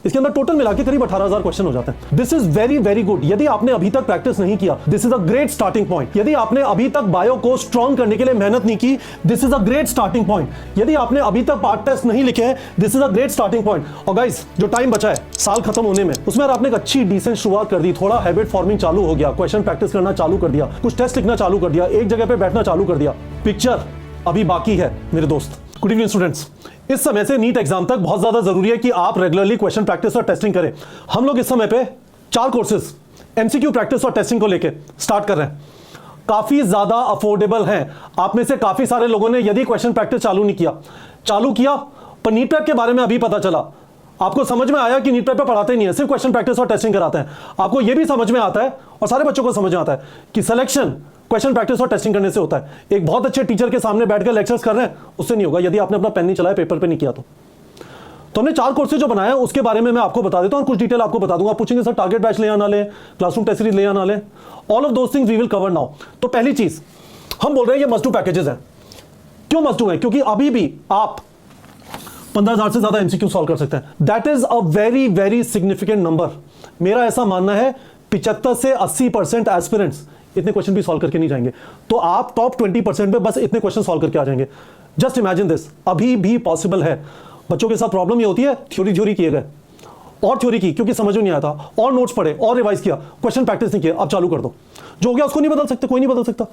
इसके अंदर टोटल मिला के करीब 18,000 क्वेश्चन हो जाते हैं। This is very very good. यदि आपने अभी तक प्रैक्टिस नहीं किया, this is a great starting point. यदि आपने अभी तक बायो को स्ट्रॉन्ग करने के लिए मेहनत नहीं की, this is a great starting point. यदि आपने अभी तक पार्ट टेस्ट नहीं लिखे हैं, this is a great starting point. और गाइस, जो टाइम बचा है साल खत्म होने में, उसमें आपने एक अच्छी डिसेंट शुरुआत कर दी, थोड़ा हैबिट फॉर्मिंग चालू हो गया, क्वेश्चन प्रैक्टिस करना चालू कर दिया, कुछ टेस्ट लिखना चालू कर दिया, एक जगह पे बैठना चालू कर दिया। पिक्चर अभी बाकी है मेरे दोस्त। Good evening students. इस समय से नीट एग्जाम तक बहुत ज्यादा जरूरी है कि आप रेगुलरली क्वेश्चन प्रैक्टिस और टेस्टिंग करें। हम लोग इस समय पे 4 कोर्सेज एमसीक्यू प्रैक्टिस और टेस्टिंग को लेके स्टार्ट कर रहे हैं। काफी ज्यादा अफोर्डेबल हैं। आप में से काफी सारे लोगों ने यदि क्वेश्चन प्रैक्टिस चालू किया पर नीट प्रैप के बारे में अभी पता चला, आपको समझ में आया कि नीट प्रैप पे पढ़ाते नहीं है, सिर्फ क्वेश्चन प्रैक्टिस और टेस्टिंग कराते हैं। आपको यह भी समझ में आता है और सारे बच्चों को समझ में आता है कि सिलेक्शन क्वेश्चन प्रैक्टिस और टेस्टिंग करने से होता है। एक बहुत अच्छे टीचर के सामने बैठकर लेक्चर्स कर रहे हैं, उससे नहीं होगा यदि आपने अपना पेन नहीं चलाया, पेपर पे नहीं किया तो हमने 4 कोर्सेज जो बनाया उसके बारे में मैं आपको बता देता हूं और कुछ डिटेल आपको बता दूंगा। आप पूछेंगे सर टारगेट बैच ले आना ले, क्लासरूम टेस्ट सीरीज ले आना ले, all of those things we will cover now. तो पहली चीज हम बोल रहे हैं ये मस्ट डू पैकेजेस हैं। क्यों मस्ट डू है? क्योंकि अभी भी आप 15,000 से ज्यादा एमसीक्यू सॉल्व कर सकते हैं। That is a very very significant number. मेरा ऐसा मानना है 75 से 80% एस्पिरेंट्स इतने क्वेश्चन भी सॉल्व करके नहीं जाएंगे, तो आप टॉप 20% में बस इतने क्वेश्चन सॉल्व करके आ जाएंगे। जस्ट इमेजिन दिस, अभी भी पॉसिबल है। बच्चों के साथ प्रॉब्लम ये होती है, थ्योरी किए गए और थ्योरी की क्योंकि समझ में नहीं आता, और नोट्स पढ़े और रिवाइज किया, क्वेश्चन प्रैक्टिस नहीं किया, अब चालू कर दो। जो हो गया उसको नहीं बदल सकते, कोई नहीं बदल सकता,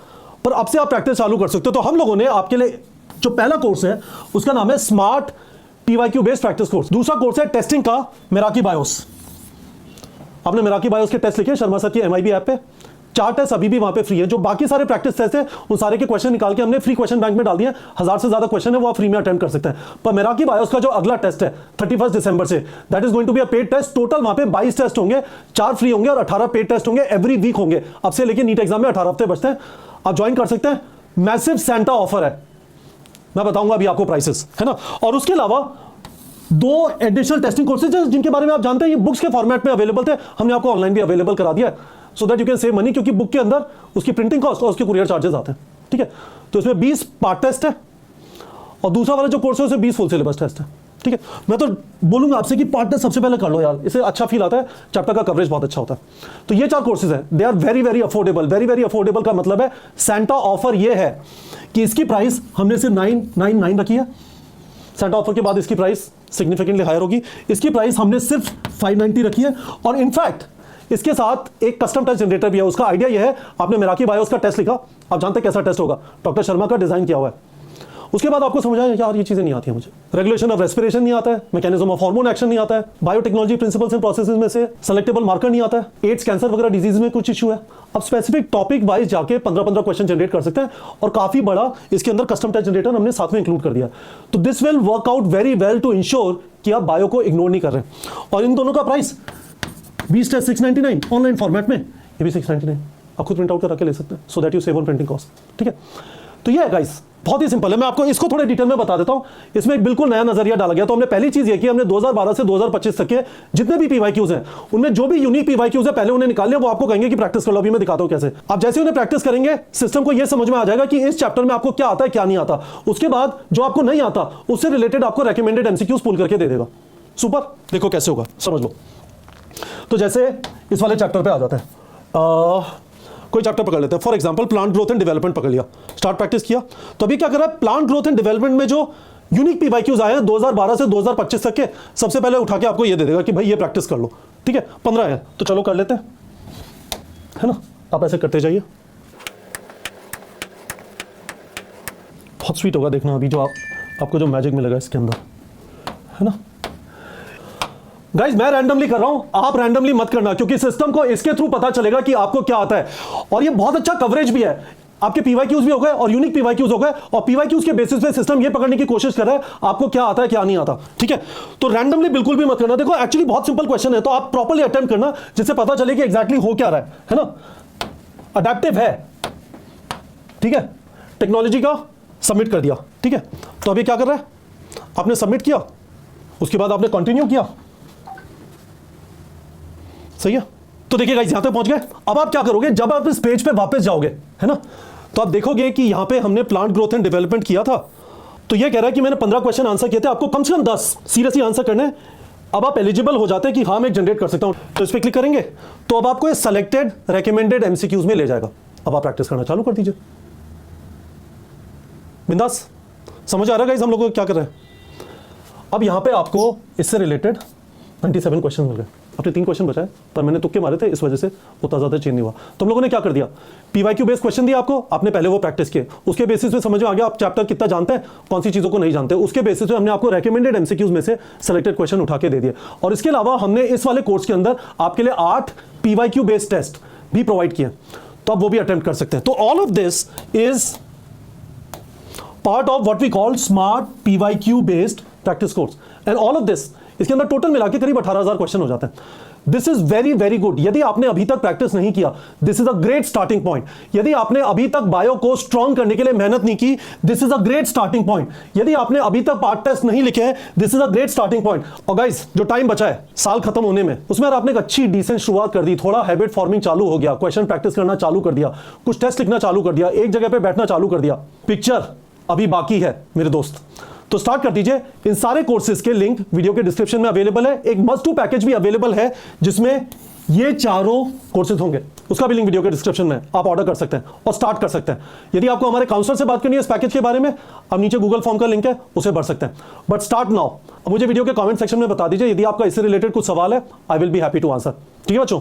पर अब से आप प्रैक्टिस चालू कर सकते हो। तो हम लोगों ने आपके लिए जो पहला कोर्स है उसका नाम है smart PYQ based practice course. दूसरा कोर्स है टेस्टिंग का मेराकी बायोस। आपने मेराकी बायोस के टेस्ट लिखे शर्मा सर की एमआईबी ऐप पे, 4 टेस्ट अभी भी वहां पे फ्री है। जो बाकी सारे प्रैक्टिस टेस्ट है उन सारे के क्वेश्चन निकाल के हमने फ्री क्वेश्चन बैंक में डाल दिए। 1000 से ज्यादा क्वेश्चन है वो आप फ्री में अटेम्प्ट कर सकते हैं। पर मेराकी बायोस का जो अगला टेस्ट है 31 दिसंबर से, that is going to be a paid test. Total वहां पे 22 टेस्ट होंगे, 4 फ्री होंगे और 18 पेड टेस्ट होंगे। एवरी वीक होंगे अब से लेके नीट एग्जाम में 18 हफ्ते बचते हैं। आप ज्वाइन कर सकते हैं। मैसिव सेंटा ऑफर है, मैं बताऊंगा अभी आपको प्राइसेस, है ना। और उसके अलावा 2 एडिशनल टेस्टिंग कोर्सेज जिनके बारे में आप जानते हैं, ये बुक्स के फॉर्मेट में अवेलेबल थे, हमने आपको ऑनलाइन भी अवेलेबल करा दिया है, so that you can save money. क्योंकि बुक के अंदर उसकी प्रिंटिंग कॉस्ट और उसके कुरियर चार्जेस आते हैं, ठीक है। तो इसमें 20 पार्ट टेस्ट है और दूसरा वाला जो कोर्स है उसमें 20 फुल सिलेबस टेस्ट है, ठीक है। मैं तो बोलूंगा आपसे कि पार्ट टेस्ट सबसे पहले कर लो यार, इससे अच्छा फील आता है, चैप्टर का कवरेज बहुत अच्छा होता है। तो ये 4 कोर्सेज है, they are very very affordable. Very very affordable का मतलब है सेंटा ऑफर ये है कि इसकी प्राइस हमने सिर्फ 999 रखी है। सेंटा ऑफर के बाद इसकी प्राइस सिग्निफिकेंटली हायर होगी। इसकी प्राइस हमने सिर्फ 590 रखी है। और इनफैक्ट इसके साथ एक कस्टम टेस्ट जनरेटर भी है। उसका आइडिया यह है, आपने मेराकी बायोस का टेस्ट लिखा, आप जानते हैं कैसा टेस्ट होगा, डॉक्टर शर्मा का डिजाइन किया हुआ है। उसके बाद आपको समझ आया यार ये चीजें नहीं आती हैं मुझे, रेगुलेशन ऑफ रेस्पिरेशन नहीं आता है, मैकेनिज्म ऑफ हार्मोन एक्शन नहीं आता है, बायोटेक्नोलॉजी प्रिंसिपल्स एंड प्रोसेसेस में से सेलेक्टेबल मार्कर नहीं आता है, एड्स कैंसर वगैरह डिजीज में कुछ इशू है। अब स्पेसिफिक टॉपिक वाइज जाके 15-15 क्वेश्चन जनरेट कर सकते हैं और काफी बड़ा इसके अंदर कस्टम टेस्ट जनरेटर हमने साथ में इंक्लूड कर दिया। तो this will work out very well to ensure कि आप बायो को इग्नोर नहीं कर रहे। और इन दोनों का प्राइस 20 टेस्ट 699, ऑनलाइन फॉर्मेट में ये भी 699, आप खुद प्रिंट आउट करके ले सकते हैं, so that you save on printing cost, ठीक है। तो ये है गाइस, बहुत ही सिंपल है। मैं आपको इसको थोड़े डिटेल में बता देता हूं। इसमें एक बिल्कुल नया नजरिया डाला गया। तो हमने पहली चीज ये की, हमने 2012 से 2025 तक के जितने भी पीवाईक्यूज हैं उनमें जो भी यूनिक पीवाईक्यूज है पहले उन्हें निकाल लिया। वो आपको कहेंगे कि प्रैक्टिस कर लो। अभी मैं दिखाता हूं कैसे। आप जैसे उन्हें प्रैक्टिस करेंगे, सिस्टम को यह समझ में आ जाएगा कि इस चैप्टर में आपको क्या आता है क्या नहीं आता। उसके बाद जो आपको नहीं आता उससे रिलेटेड आपको रेकमेंडेड एमसीक्यूज पुल करके दे देगा। सुपर, देखो कैसे होगा, समझ लो। तो जैसे इस वाले चैप्टर पे आ जाता है, कोई चैप्टर पकड़ लेते हैं, for example plant growth and development पकड़ लिया, स्टार्ट प्रैक्टिस किया। तो अभी क्या कर रहा है, प्लांट ग्रोथ एंड डेवलपमेंट में जो यूनिक पीवाईक्यूज आए हैं 2012 से 2025 तक के, सबसे पहले उठा के आपको ये दे देगा कि भाई ये प्रैक्टिस कर लो, ठीक है। 15 है तो चलो कर लेते हैं, है ना। आप ऐसे करते जाइए, बहुत स्वीट होगा देखना अभी जो आपको जो मैजिक मिलेगा इसके अंदर, है ना। गाइस मैं रैंडमली कर रहा हूं, आप रैंडमली मत करना, क्योंकि सिस्टम को इसके थ्रू पता चलेगा कि आपको क्या आता है। और ये बहुत अच्छा कवरेज भी है, आपके पीवाईक्यूज भी हो गए और यूनिक पीवाईक्यूज हो गए, और पीवाईक्यूज के बेसिस पे सिस्टम ये पकड़ने की कोशिश कर रहा है आपको क्या आता है क्या नहीं आता, ठीक है। तो रैंडमली बिल्कुल भी मत करना। देखो एक्चुअली बहुत सिंपल क्वेश्चन है, तो आप प्रॉपर्ली अटेम्प्ट करना जिससे पता चले कि एग्जैक्टली हो क्या रहा है ना। अडेप्टिव है, ठीक है। टेक्नोलॉजी का सबमिट कर दिया, ठीक है। तो अभी क्या कर रहा है, आपने सबमिट किया, उसके बाद आपने कंटिन्यू किया, सही है। तो देखिए गाइस यहां तक पहुंच गए। अब आप क्या करोगे, जब आप इस पेज पे वापस जाओगे, है ना, तो आप देखोगे कि यहां पे हमने प्लांट ग्रोथ एंड डेवलपमेंट किया था। तो ये कह रहा है कि मैंने 15 क्वेश्चन आंसर किए थे, आपको कम से कम 10 सीरियसली आंसर करने हैं। अब आप एलिजिबल हो जाते हैं कि हाँ मैं जनरेट कर सकता हूं, तो इस पर क्लिक करेंगे तो अब आपको ये सेलेक्टेड रेकमेंडेड एमसीक्यूज में ले जाएगा। अब आप प्रैक्टिस करना चालू कर दीजिए बिंदास। समझ आ रहा है गाइस हम लोग को क्या कर रहे हैं? अब यहां पे आपको इससे रिलेटेड 97 क्वेश्चन मिल गए। अपने 3 क्वेश्चन बचाए पर मैंने तुक्के मारे थे, इस वजह से उतना ज्यादा चेंज नहीं हुआ। तो हम लोगों ने क्या कर दिया, पीवाईक्यू बेस्ड क्वेश्चन दिया आपको, आपने पहले वो प्रैक्टिस किए, उसके बेसिस पे समझ में आ गया आप चैप्टर कितना जानते हैं, कौन सी चीजों को नहीं जानते, उसके बेसिस पे हमने आपको रेकमेंडेड एमसीक्यूज में से सिलेक्टेड क्वेश्चन उठा के दे दिए। और इसके अलावा हमने इस वाले कोर्स के अंदर आपके लिए 8 पीवाईक्यू बेस्ड टेस्ट भी प्रोवाइड किए, तो आप वो भी अटेम्प्ट कर सकते हैं। तो all of this is part of what we call smart PYQ based practice course and all of this, इसके अंदर टोटल मिला के करीब 18,000 क्वेश्चन हो जाते हैं। This is very very good. यदि आपने अभी तक प्रैक्टिस नहीं किया, this is a great starting point. यदि आपने अभी तक बायो को स्ट्रॉन्ग करने के लिए मेहनत नहीं की, this is a great starting point. यदि आपने अभी तक पार्ट टेस्ट नहीं लिखे हैं, this is a great starting point. और गाइस जो टाइम बचा है साल खत्म होने में, उसमें आपने एक अच्छी डिसेंट शुरुआत कर दी, थोड़ा हैबिट फॉर्मिंग चालू हो गया, क्वेश्चन प्रैक्टिस करना चालू कर दिया, कुछ टेस्ट लिखना चालू कर दिया, एक जगह पे बैठना चालू कर दिया, पिक्चर अभी बाकी है मेरे दोस्त। तो स्टार्ट कर दीजिए। इन सारे कोर्सेज के लिंक वीडियो के डिस्क्रिप्शन में अवेलेबल है। एक मस्ट डू पैकेज भी अवेलेबल है जिसमें ये चारों कोर्सेज होंगे, उसका भी लिंक वीडियो के डिस्क्रिप्शन में, आप ऑर्डर कर सकते हैं और स्टार्ट कर सकते हैं। यदि आपको हमारे काउंसलर से बात करनी है इस पैकेज के बारे में, अब नीचे गूगल फॉर्म का लिंक है, उसे भर सकते हैं। But start now. मुझे वीडियो के कमेंट सेक्शन में बता दीजिए यदि आपका इससे रिलेटेड कुछ सवाल है, I will be happy to answer. ठीक है बच्चों।